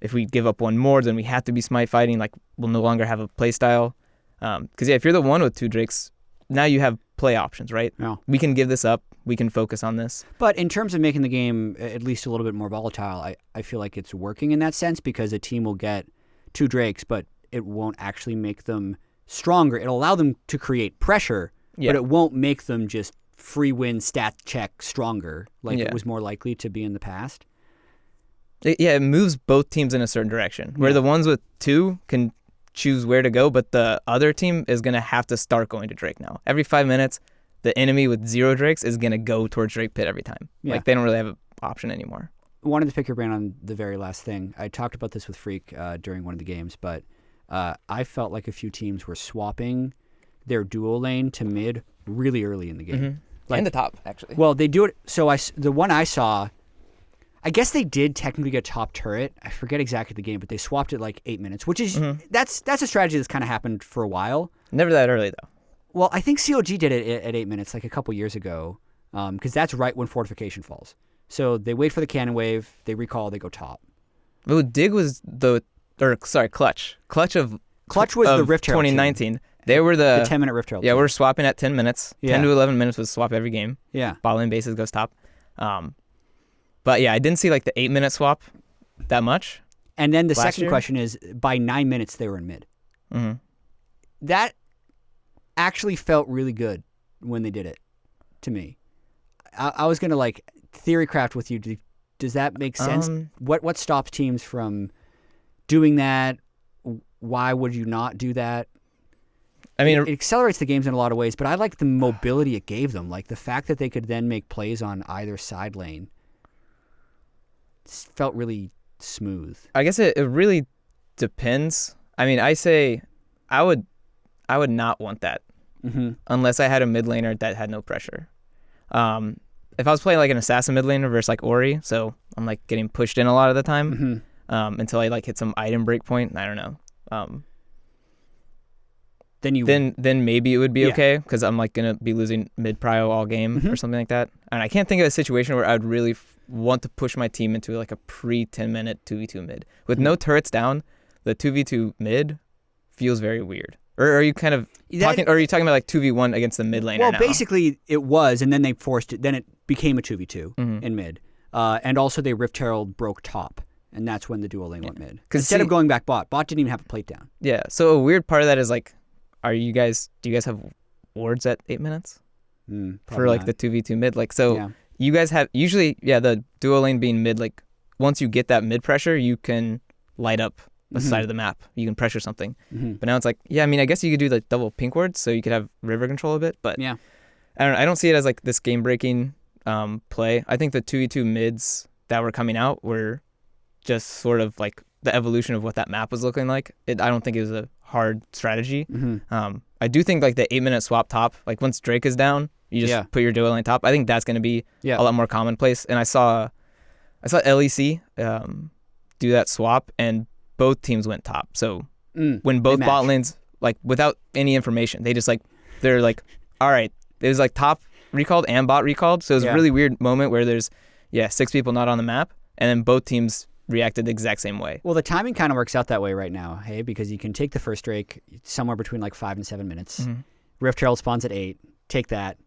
if we give up one more, then we have to be smite fighting. We'll no longer have a play style. Because if you're the one with 2 Drakes, now you have play options, right? No. We can give this up. We can focus on this. But in terms of making the game at least a little bit more volatile, I feel like it's working in that sense, because a team will get 2 Drakes, but it won't actually make them stronger. It'll allow them to create pressure, but it won't make them just free win stat check stronger it was more likely to be in the past. It moves both teams in a certain direction, where the ones with 2 can choose where to go, but the other team is going to have to start going to Drake now. Every 5 minutes, the enemy with 0 Drakes is going to go towards Drake Pit every time. Yeah. They don't really have an option anymore. Wanted to pick your brain on the very last thing. I talked about this with Freak during one of the games, but I felt like a few teams were swapping their dual lane to mid really early in the game. And the top, actually. Well, they do it. So the one I saw, I guess they did technically get top turret. I forget exactly the game, but they swapped it 8 minutes, which is that's a strategy that's kind of happened for a while. Never that early though. Well, I think COG did it at 8 minutes, a couple years ago, because that's right when fortification falls. So they wait for the cannon wave, they recall, they go top. Well, Dig was Clutch. Clutch was the Rift Herald 2019. team. They were the 10-minute Rift Herald. Yeah, team. we're swapping at 10 minutes. 10 to 11 minutes was swap every game. Yeah. Bot lane bases goes top. But I didn't see the 8-minute swap that much. And then the second question is, by 9 minutes they were in mid. Mm-hmm. That actually felt really good when they did it, to me. I was gonna theory craft with you. Does that make sense? What stops teams from doing that? Why would you not do that? I mean, it accelerates the games in a lot of ways, but I like the mobility it gave them. The fact that they could then make plays on either side lane felt really smooth. I guess it really depends. I mean, I would not want that unless I had a mid laner that had no pressure. If I was playing an assassin mid laner versus Ori, so I'm getting pushed in a lot of the time until I hit some item break point. I don't know. Then maybe it would be okay, because I'm gonna be losing mid prio all game or something like that. And I can't think of a situation where I would really want to push my team into a pre 10-minute 2v2 mid with no turrets down. The 2v2 mid feels very weird. Or are you kind of talking? Or are you talking about like 2v1 against the mid laner? Well, now? basically it was, and then they forced it. Then it became a 2v2 in mid, and also they Rift Herald broke top, and that's when the dual lane went mid. Instead of going back bot didn't even have a plate down. Yeah. So a weird part of that is like, do you guys have wards at 8 minutes for like the 2v2 mid? Like, so you guys have usually the dual lane being mid. Like once you get that mid pressure, you can light up the side of the map. You can pressure something. But now it's like, I mean, I guess you could do the double pink wards, so you could have river control a bit. But I don't see it as like this game breaking play. I think the 2v2 mids that were coming out were just sort of like the evolution of what that map was looking like. I don't think it was a hard strategy. I do think like the 8-minute swap top, like once Drake is down, you just put your dual lane top. I think that's going to be a lot more commonplace. And I saw LEC do that swap, and both teams went top. So when both bot lanes, like without any information, they're like, all right, it was like top recalled and bot recalled. So it was a really weird moment where there's 6 people not on the map, and then both teams reacted the exact same way. Well, the timing kind of works out that way right now, hey, because you can take the first Drake somewhere between like 5 and 7 minutes. Rift Herald spawns at 8. Take that.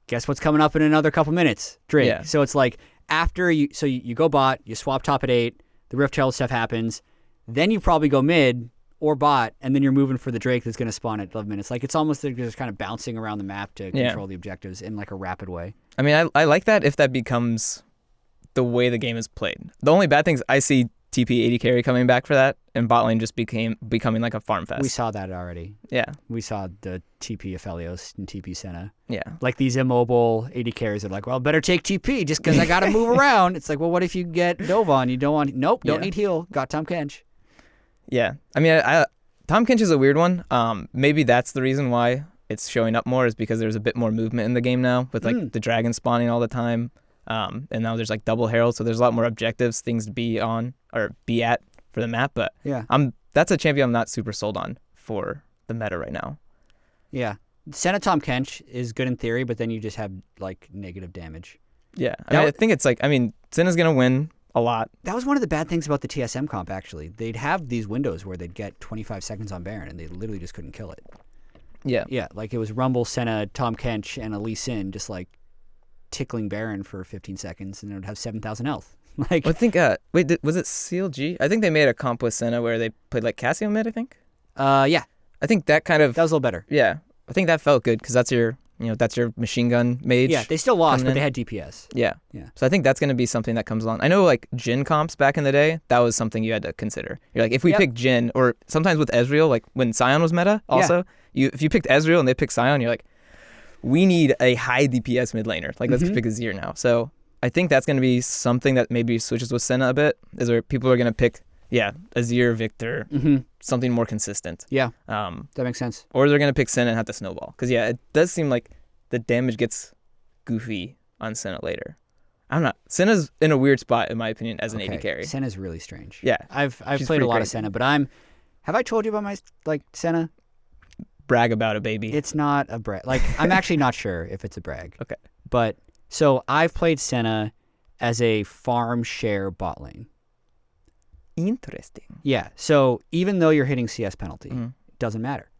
Guess what's coming up in another couple minutes? Drake. Yeah. So it's like after you go bot, you swap top at 8, the Rift Herald stuff happens, then you probably go mid or bot, and then you're moving for the Drake that's going to spawn at 11 minutes. Like it's almost like just kind of bouncing around the map to control the objectives in like a rapid way. I mean, I like that if that becomes the way the game is played. The only bad things I see TP AD carry coming back for that, and bot lane just becoming like a farm fest. We saw that already. Yeah. We saw the TP Aphelios and TP Senna. Yeah. Like these immobile AD carries are like, well, better take TP just because I got to move around. It's like, well, what if you get Dovan? You don't want, don't need heal. Got Tom Kench. Yeah. I mean, Tom Kench is a weird one. Maybe that's the reason why it's showing up more, is because there's a bit more movement in the game now with like the dragon spawning all the time. And now there's like double herald, so there's a lot more objectives, things to be on or be at for the map. But that's a champion I'm not super sold on for the meta right now. Yeah. Senna Tom Kench is good in theory, but then you just have like negative damage. Yeah. I think it's like, Senna's going to win a lot. That was one of the bad things about the TSM comp, actually. They'd have these windows where they'd get 25 seconds on Baron, and they literally just couldn't kill it. Yeah. Yeah, like it was Rumble, Senna, Tom Kench, and a Leesman just like tickling Baron for 15 seconds, and it would have 7,000 health. Like, I think, was it CLG? I think they made a comp with Senna where they played like Cassio mid, I think. Yeah. I think that kind of... That was a little better. Yeah. I think that felt good because that's your machine gun mage. Yeah, they still lost, but they had DPS. Yeah. So I think that's going to be something that comes along. I know like Jhin comps back in the day, that was something you had to consider. You're like, if we pick Jhin, or sometimes with Ezreal, like when Sion was meta also, if you picked Ezreal and they picked Sion, you're like, we need a high DPS mid laner. Like, let's pick Azir now. So I think that's going to be something that maybe switches with Senna a bit, is where people are going to pick, Azir, Victor, something more consistent. Yeah, that makes sense. Or they're going to pick Senna and have to snowball. Because, it does seem like the damage gets goofy on Senna later. I'm not. Senna's in a weird spot, in my opinion, as an AD carry. Senna's really strange. Yeah. I've played a lot of Senna, but have I told you about my, Senna? Brag about it, baby. It's not a brag. Like, I'm actually not sure if it's a brag. Okay. But, so I've played Senna as a farm share bot lane. Interesting. Yeah. So even though you're hitting CS penalty, it doesn't matter.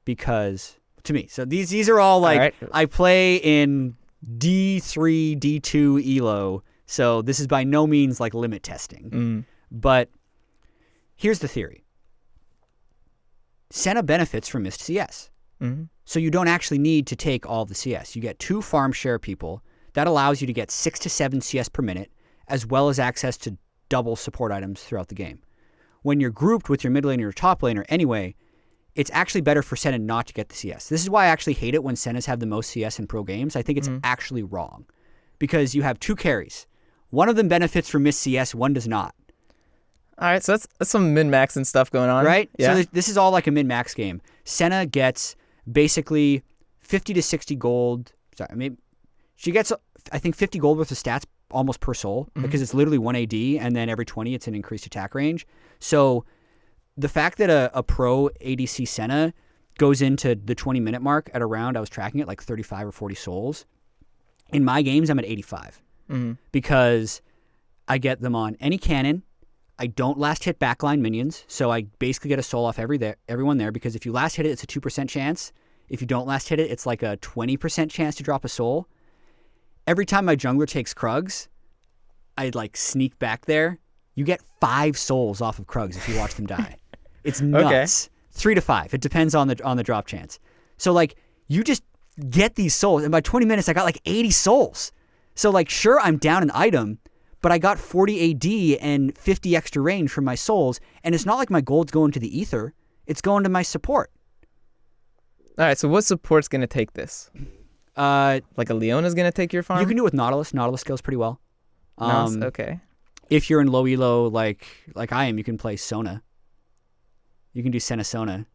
Because, to me, so these are all like, I play in D3, D2 ELO, so this is by no means like limit testing. But here's the theory. Senna benefits from missed CS. So you don't actually need to take all the CS. You get 2 farm share people. That allows you to get 6 to 7 CS per minute, as well as access to double support items throughout the game. When you're grouped with your mid laner or top laner anyway, it's actually better for Senna not to get the CS. This is why I actually hate it when Sennas have the most CS in pro games. I think it's actually wrong. Because you have 2 carries. One of them benefits from missed CS, one does not. All right, so that's some min-max and stuff going on. Right? Yeah. So this is all like a min-max game. Senna gets basically 50 to 60 gold. Sorry, maybe she gets, I think, 50 gold worth of stats almost per soul, because it's literally 1 AD, and then every 20 it's an increased attack range. So the fact that a pro ADC Senna goes into the 20-minute mark at a round, I was tracking it like 35 or 40 souls. In my games, I'm at 85 because I get them on any cannon. I don't last hit backline minions, so I basically get a soul off everyone there, because if you last hit it, it's a 2% chance. If you don't last hit it, it's like a 20% chance to drop a soul. Every time my jungler takes Krugs, I like sneak back there. You get 5 souls off of Krugs if you watch them die. It's nuts. 3 to 5. It depends on the drop chance. So like you just get these souls, and by 20 minutes I got like 80 souls. So like sure, I'm down an item, but I got 40 AD and 50 extra range from my souls, and it's not like my gold's going to the ether. It's going to my support. All right, so what support's gonna take this? Like a Leona's gonna take your farm? You can do it with Nautilus. Nautilus scales pretty well. Okay. If you're in low elo like I am, you can play Sona. You can do Senna Sona.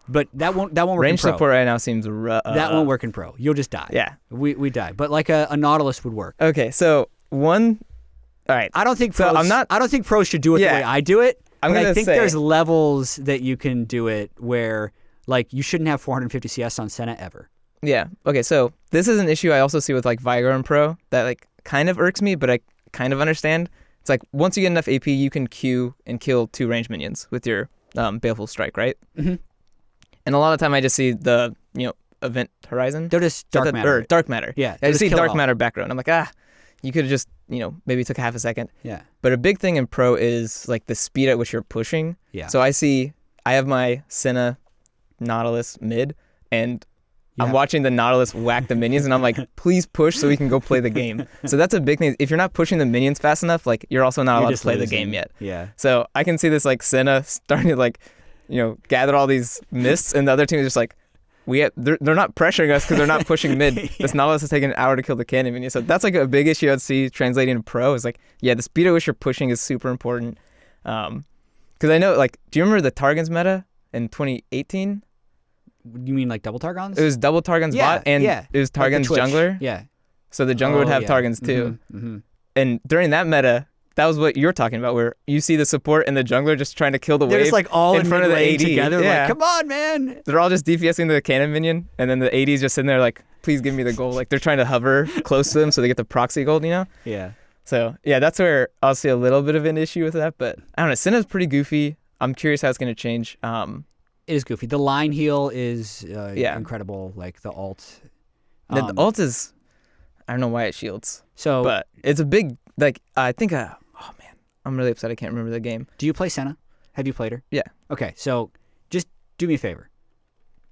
But that won't work Range in pro. support right now seems rough. That won't work in pro. You'll just die. Yeah. We die. But like a Nautilus would work. Okay, so all right. I don't think pros should do it the way I do it. I think there's levels that you can do it where like you shouldn't have 450 CS on Senna ever. Yeah. Okay, so this is an issue I also see with like Vigar and Pro that like kind of irks me, but I kind of understand. It's like once you get enough AP, you can Q and kill 2 range minions with your Baleful Strike, right? Mm-hmm. And a lot of time I just see the Event Horizon. They're just Dark Matter. Or Dark Matter. Yeah. I just see Dark Matter background. I'm like, you could have just maybe took half a second. Yeah. But a big thing in Pro is like the speed at which you're pushing. Yeah. So I have my Senna Nautilus mid, and I'm watching the Nautilus whack the minions, and I'm like, please push so we can go play the game. So that's a big thing. If you're not pushing the minions fast enough, like you're also not allowed to play the game yet. Yeah. So I can see this like Senna starting to like, gather all these mists, and the other team is just like, they're not pressuring us because they're not pushing mid. Yeah. This Nautilus is taking an hour to kill the cannon minion. So that's like a big issue I'd see translating to pro is like, the speed at which you're pushing is super important. Because I know, like, do you remember the Targons meta in 2018? You mean like double Targons? It was double Targons bot, and it was Targons like jungler. Yeah. So the jungler would have Targons too. Mm-hmm. Mm-hmm. And during that meta, that was what you're talking about, where you see the support and the jungler just trying to kill the wave. They're just like all in front of the AD together. Yeah. Like, come on, man. They're all just DPSing the cannon minion, and then the AD's just sitting there like, please give me the gold. Like they're trying to hover close to them so they get the proxy gold, Yeah. So yeah, that's where I'll see a little bit of an issue with that. But I don't know. Senna's pretty goofy. I'm curious how it's going to change. It is goofy. The line heal is incredible. Like the ult. The ult is, I don't know why it shields. So, but it's a big, like, I think, oh man, I'm really upset I can't remember the game. Do you play Senna? Have you played her? Yeah. Okay, so just do me a favor.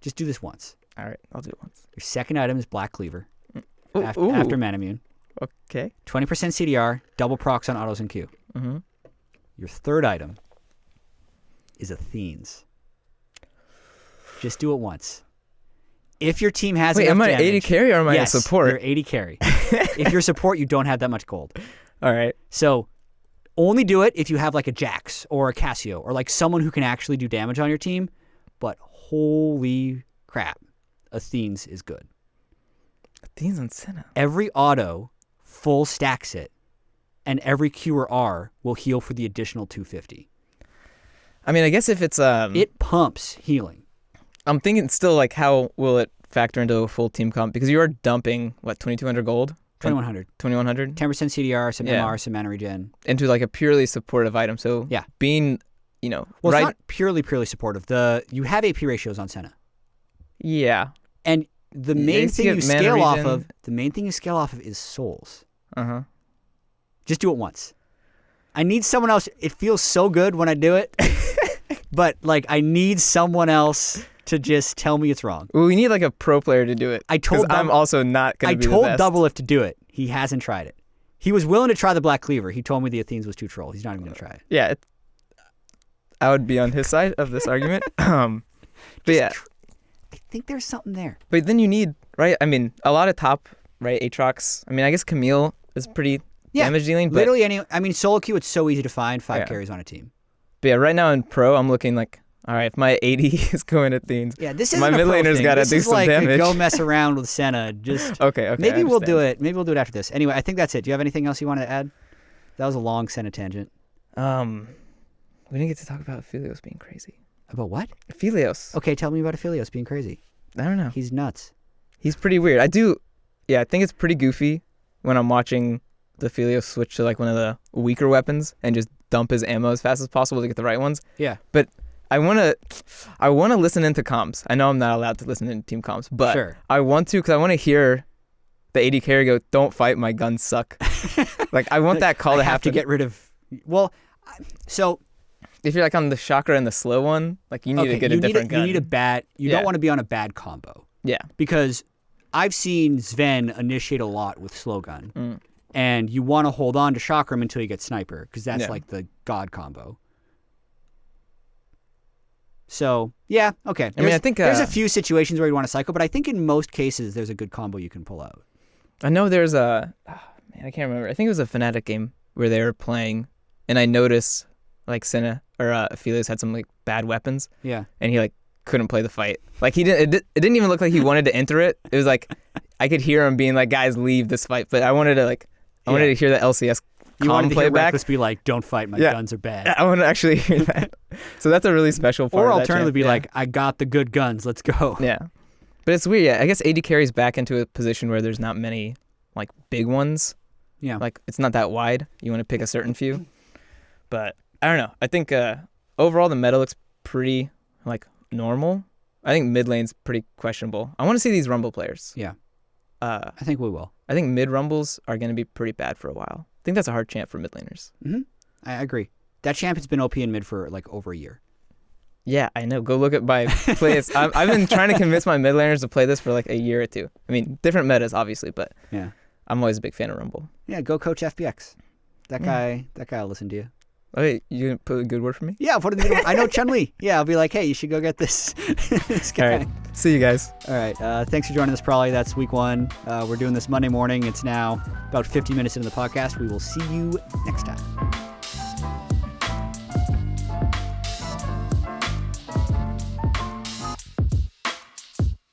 Just do this once. All right, I'll do it once. Your second item is Black Cleaver. Ooh. After Manamune. Okay. 20% CDR, double procs on autos and Q. Mm-hmm. Your third item is Athenes. Just do it once. If your team has enough damage... Wait, am I 80 carry or am I a support? You're 80 carry. If you're support, you don't have that much gold. All right. So only do it if you have like a Jax or a Cassio or like someone who can actually do damage on your team. But holy crap, Athenes is good. Athenes on Senna. Every auto full stacks it, and every Q or R will heal for the additional 250. I mean, I guess if it's... It pumps healing. I'm thinking still, like, how will it factor into a full team comp? Because you are dumping, what, 2,200 gold? 2,100. 2,100? 10% CDR, some MR, some mana regen. Into, like, a purely supportive item. So, being, Well, it's not purely supportive. You have AP ratios on Senna. Yeah. And the main thing you scale off of is souls. Uh-huh. Just do it once. I need someone else. It feels so good when I do it. But, like, I need someone else to just tell me it's wrong. Well, we need like a pro player to do it. I'm also not going to be the best. I told Doublelift to do it. He hasn't tried it. He was willing to try the Black Cleaver. He told me the Athenes was too troll. He's not even going to try it. Yeah. I would be on his side of this argument. But yeah. I think there's something there. But then you need, right? I mean, a lot of top, right, Aatrox. I mean, I guess Camille is pretty damage dealing. But literally solo queue, it's so easy to find 5 carries on a team. But yeah, right now in pro, I'm looking like, all right, if my AD is going at Athenes, this is my mid laner's got to do some damage. Go mess around with Senna. Just okay. Maybe we'll do it. Maybe we'll do it after this. Anyway, I think that's it. Do you have anything else you want to add? That was a long Senna tangent. We didn't get to talk about Aphelios being crazy. About what? Aphelios. Okay, tell me about Aphelios being crazy. I don't know. He's nuts. He's pretty weird. I think it's pretty goofy when I'm watching the Aphelios switch to like one of the weaker weapons and just dump his ammo as fast as possible to get the right ones. Yeah. But I want to listen into comms. I know I'm not allowed to listen into team comms, but Sure. I want to because I want to hear the AD carry go, "Don't fight, my guns suck." Like I want that call to have to get rid of. Well, so if you're like on the chakra and the slow one, like you need to get a different gun. You need a bad. You don't want to be on a bad combo. Yeah. Because I've seen Sven initiate a lot with slow gun, and you want to hold on to Chakram until you get sniper because that's like the god combo. So yeah, okay. I mean, I think there's a few situations where you want to cycle, but I think in most cases there's a good combo you can pull out. I know there's I can't remember. I think it was a Fnatic game where they were playing, and I noticed like Senna or Aphelios had some like bad weapons. Yeah. And he like couldn't play the fight. Like he didn't. It didn't even look like he wanted to enter it. It was like I could hear him being like, "Guys, leave this fight." But I wanted to hear the LCS. You wanted to hear playback. Reckless be like, "Don't fight, my guns are bad." I want to actually hear that. So that's a really special part. Or of that alternatively, be chant. like, "I got the good guns. Let's go." Yeah, but it's weird. Yeah, I guess AD carries back into a position where there's not many like big ones. Yeah, like it's not that wide. You want to pick a certain few. But I don't know. I think overall the meta looks pretty like normal. I think mid lane's pretty questionable. I want to see these Rumble players. Yeah, I think we will. I think mid Rumbles are going to be pretty bad for a while. I think that's a hard champ for mid laners. Mm-hmm. I agree. That champ has been OP in mid for like over a year. Yeah, I know. Go look at my plays. I've been trying to convince my mid laners to play this for like a year or two. I mean, different metas, obviously, but yeah, I'm always a big fan of Rumble. Yeah, go coach FBX. That guy will listen to you. Okay, you gonna put a good word for me? Yeah, I'll put it in the good word. I know Chun-Li. Yeah, I'll be like, hey, you should go get this, this guy. All right. See you guys. All right. Thanks for joining us, pr0lly. That's week 1. We're doing this Monday morning. It's now about 50 minutes into the podcast. We will see you next time.